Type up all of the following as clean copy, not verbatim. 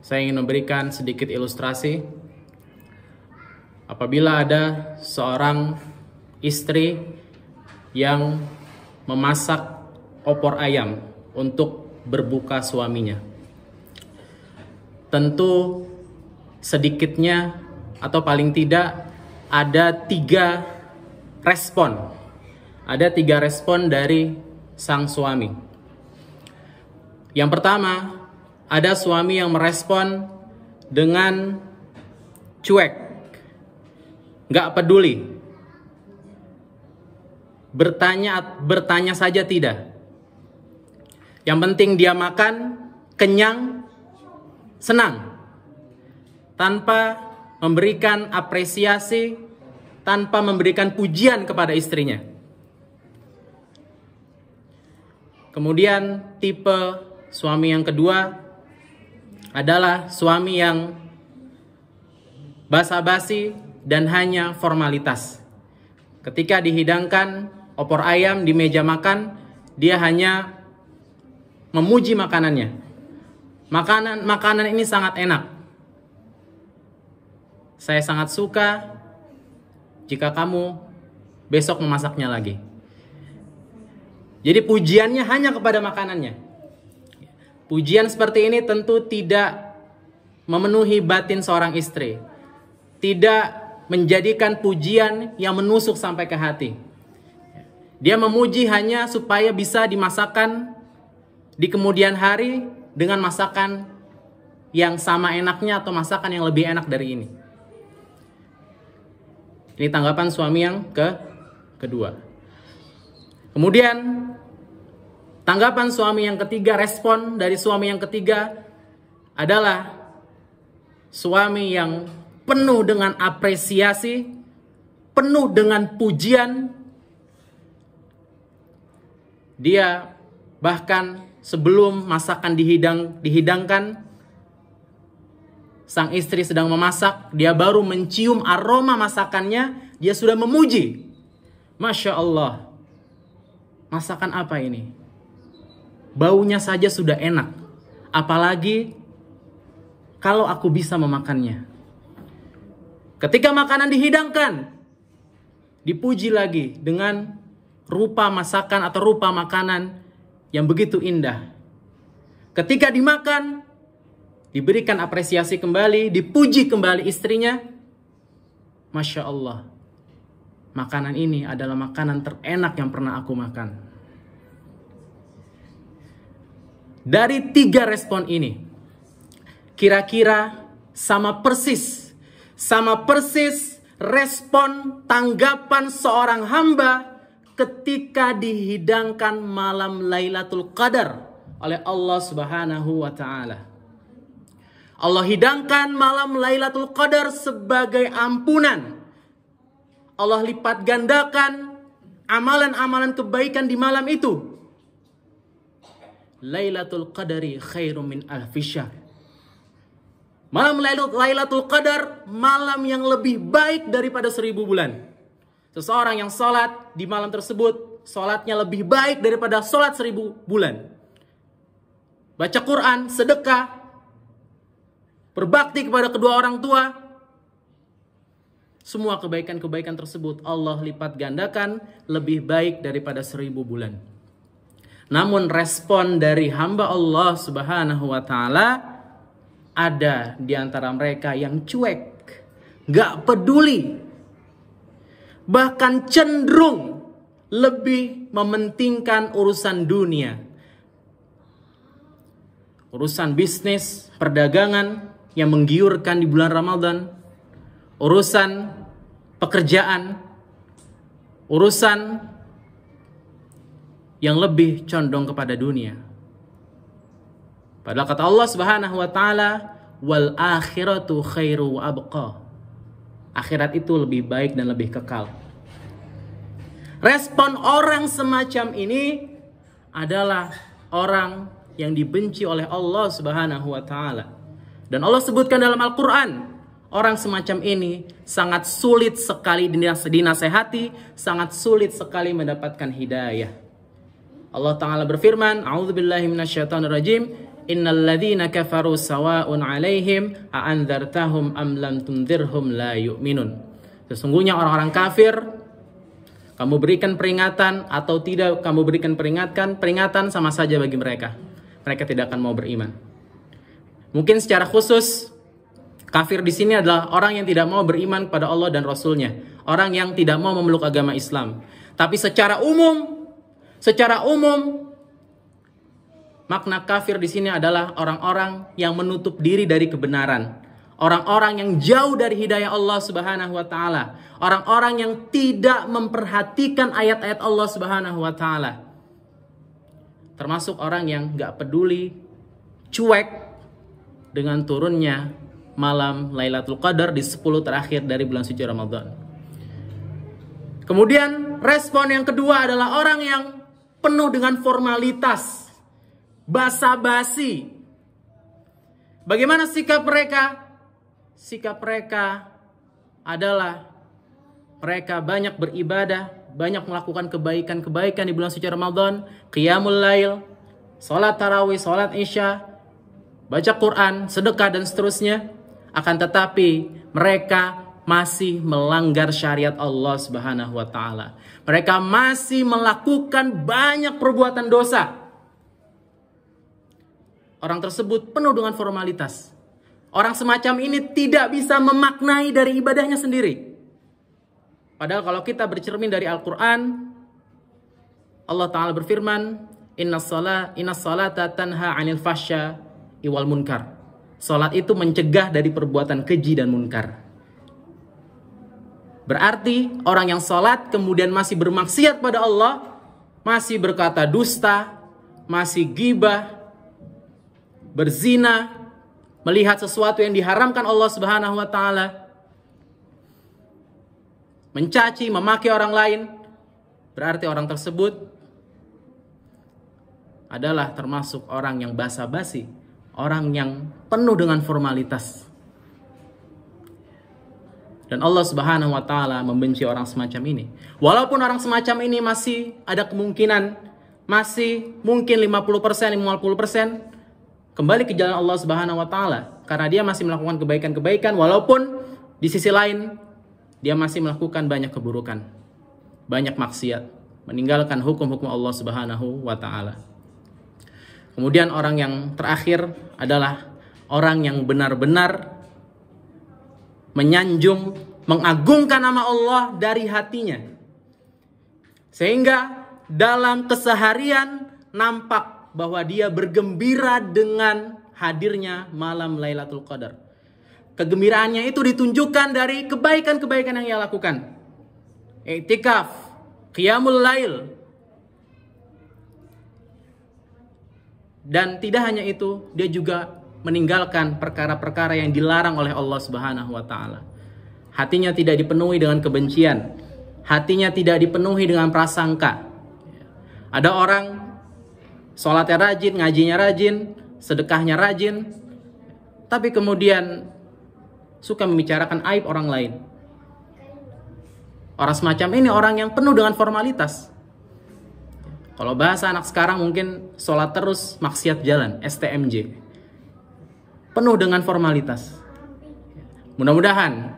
Saya ingin memberikan sedikit ilustrasi. Apabila ada seorang istri yang memasak opor ayam untuk berbuka suaminya, tentu sedikitnya atau paling tidak ada tiga respon. Ada tiga respon dari sang suami. Yang pertama, ada suami yang merespon dengan cuek, gak peduli, bertanya saja tidak. Yang penting dia makan, kenyang, senang, tanpa memberikan apresiasi, tanpa memberikan pujian kepada istrinya. Kemudian tipe suami yang kedua adalah suami yang basa-basi dan hanya formalitas. Ketika dihidangkan opor ayam di meja makan, dia hanya memuji makanannya. Makanan ini sangat enak. Saya sangat suka jika kamu besok memasaknya lagi. Jadi pujiannya hanya kepada makanannya. Pujian seperti ini tentu tidak memenuhi batin seorang istri. Tidak menjadikan pujian yang menusuk sampai ke hati. Dia memuji hanya supaya bisa dimasakkan di kemudian hari dengan masakan yang sama enaknya atau masakan yang lebih enak dari ini. Ini tanggapan suami yang kedua. Kemudian tanggapan suami yang ketiga, respon dari suami yang ketiga adalah suami yang penuh dengan apresiasi, penuh dengan pujian. Dia bahkan sebelum masakan dihidangkan, sang istri sedang memasak, dia baru mencium aroma masakannya, dia sudah memuji. Masya Allah, masakan apa ini? Baunya saja sudah enak. Apalagi kalau aku bisa memakannya. Ketika makanan dihidangkan, dipuji lagi dengan rupa masakan atau rupa makanan yang begitu indah. Ketika dimakan, diberikan apresiasi kembali, dipuji kembali istrinya. Masya Allah, makanan ini adalah makanan terenak yang pernah aku makan. Dari tiga respon ini, kira-kira sama persis respon tanggapan seorang hamba ketika dihidangkan malam Lailatul Qadar oleh Allah Subhanahu wa Ta'ala. Allah hidangkan malam Lailatul Qadar sebagai ampunan. Allah lipat gandakan amalan-amalan kebaikan di malam itu. Lailatul Qadari khairum min alfi syahr. Malam Lailatul Qadar, malam yang lebih baik daripada 1000 bulan. Seseorang yang sholat di malam tersebut, sholatnya lebih baik daripada sholat 1000 bulan. Baca Quran, sedekah, berbakti kepada kedua orang tua. Semua kebaikan-kebaikan tersebut Allah lipat gandakan lebih baik daripada 1000 bulan. Namun respon dari hamba Allah Subhanahu wa Ta'ala, ada di antara mereka yang cuek, gak peduli, bahkan cenderung lebih mementingkan urusan dunia, urusan bisnis, perdagangan yang menggiurkan di bulan Ramadan, urusan pekerjaan, urusan yang lebih condong kepada dunia. Padahal kata Allah Subhanahu wa Ta'ala, wal akhiratu khairu wa abqa. Akhirat itu lebih baik dan lebih kekal. Respon orang semacam ini adalah orang yang dibenci oleh Allah Subhanahu wa Ta'ala. Dan Allah sebutkan dalam Al-Quran, orang semacam ini sangat sulit sekali dinasehati, sangat sulit sekali mendapatkan hidayah. Allah Ta'ala berfirman, a'udzubillahi minasyaitonirrajim, Innal ladzina kafaru sawa'un 'alaihim a andzartahum am lam tundzirhum la yu'minun. Sesungguhnya orang-orang kafir, kamu berikan peringatan atau tidak kamu berikan peringatan sama saja bagi mereka. Mereka tidak akan mau beriman. Mungkin secara khusus kafir di sini adalah orang yang tidak mau beriman kepada Allah dan Rasul-Nya, orang yang tidak mau memeluk agama Islam. Tapi secara umum makna kafir di sini adalah orang-orang yang menutup diri dari kebenaran, orang-orang yang jauh dari hidayah Allah Subhanahu wa taala, orang-orang yang tidak memperhatikan ayat-ayat Allah Subhanahu wa taala. Termasuk orang yang gak peduli, cuek dengan turunnya malam Lailatul Qadar di 10 terakhir dari bulan suci Ramadan. Kemudian respon yang kedua adalah orang yang penuh dengan formalitas, basa-basi. Bagaimana sikap mereka? Sikap mereka adalah mereka banyak beribadah, banyak melakukan kebaikan-kebaikan di bulan suci Ramadan, qiyamul lail, salat tarawih, salat isya, baca Quran, sedekah dan seterusnya. Akan tetapi mereka masih melanggar syariat Allah Subhanahu wa taala. Mereka masih melakukan banyak perbuatan dosa. Orang tersebut penuh dengan formalitas. Orang semacam ini tidak bisa memaknai dari ibadahnya sendiri. Padahal kalau kita bercermin dari Al-Quran, Allah Ta'ala berfirman, Inna salata tanha anil fasya iwal munkar. Salat itu mencegah dari perbuatan keji dan munkar. Berarti orang yang salat kemudian masih bermaksiat pada Allah, masih berkata dusta, masih gibah, berzina, melihat sesuatu yang diharamkan Allah Subhanahu wa taala, mencaci, memaki orang lain, berarti orang tersebut adalah termasuk orang yang basa-basi, orang yang penuh dengan formalitas. Dan Allah Subhanahu wa taala membenci orang semacam ini. Walaupun orang semacam ini masih ada kemungkinan, masih mungkin 50%, 50% kembali ke jalan Allah Subhanahu wa taala, karena dia masih melakukan kebaikan-kebaikan, walaupun di sisi lain dia masih melakukan banyak keburukan, banyak maksiat, meninggalkan hukum-hukum Allah Subhanahu wa taala. Kemudian orang yang terakhir adalah orang yang benar-benar menyanjung, mengagungkan nama Allah dari hatinya, sehingga dalam keseharian nampak bahwa dia bergembira dengan hadirnya malam Lailatul Qadar. Kegembiraannya itu ditunjukkan dari kebaikan-kebaikan yang ia lakukan. I'tikaf, qiyamul lail. Dan tidak hanya itu, dia juga meninggalkan perkara-perkara yang dilarang oleh Allah Subhanahu wa taala. Hatinya tidak dipenuhi dengan kebencian, hatinya tidak dipenuhi dengan prasangka. Ada orang sholatnya rajin, ngajinya rajin, sedekahnya rajin, tapi kemudian suka membicarakan aib orang lain. Orang semacam ini orang yang penuh dengan formalitas. Kalau bahasa anak sekarang mungkin sholat terus, maksiat jalan, STMJ. Penuh dengan formalitas. Mudah-mudahan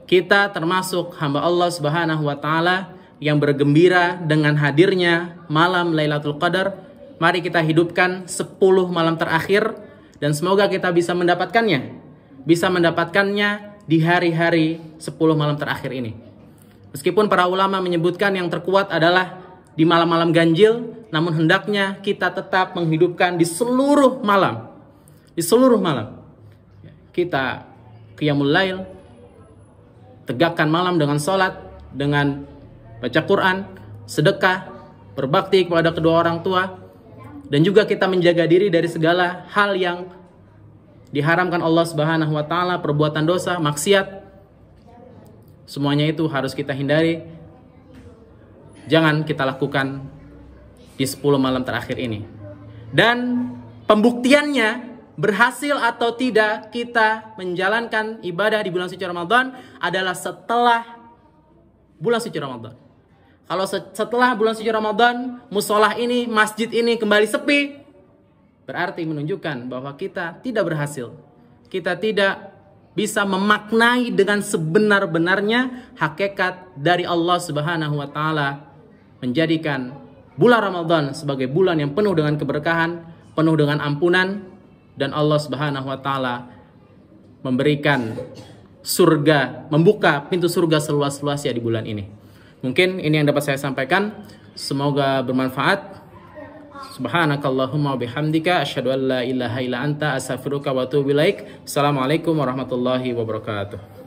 kita termasuk hamba Allah Subhanahu wa taala yang bergembira dengan hadirnya malam Lailatul Qadar. Mari kita hidupkan 10 malam terakhir dan semoga kita bisa mendapatkannya. Bisa mendapatkannya di hari-hari 10 malam terakhir ini. Meskipun para ulama menyebutkan yang terkuat adalah di malam-malam ganjil, namun hendaknya kita tetap menghidupkan di seluruh malam. Di seluruh malam. Kita qiyamul lail, tegakkan malam dengan sholat, dengan baca Quran, sedekah, berbakti kepada kedua orang tua, dan juga kita menjaga diri dari segala hal yang diharamkan Allah Subhanahu wa taala, perbuatan dosa, maksiat. Semuanya itu harus kita hindari. Jangan kita lakukan di 10 malam terakhir ini. Dan pembuktiannya berhasil atau tidak kita menjalankan ibadah di bulan suci Ramadan adalah setelah bulan suci Ramadan. Kalau setelah bulan suci Ramadan, musolah ini, masjid ini kembali sepi, berarti menunjukkan bahwa kita tidak berhasil. Kita tidak bisa memaknai dengan sebenar-benarnya hakikat dari Allah Subhanahu wa taala menjadikan bulan Ramadan sebagai bulan yang penuh dengan keberkahan, penuh dengan ampunan, dan Allah Subhanahu wa taala memberikan surga, membuka pintu surga seluas-luasnya di bulan ini. Mungkin ini yang dapat saya sampaikan. Semoga bermanfaat. Subhanakallahumma bihamdika asyhadu an la ilaha illa anta astaghfiruka wa atubu ilaik. Assalamualaikum warahmatullahi wabarakatuh.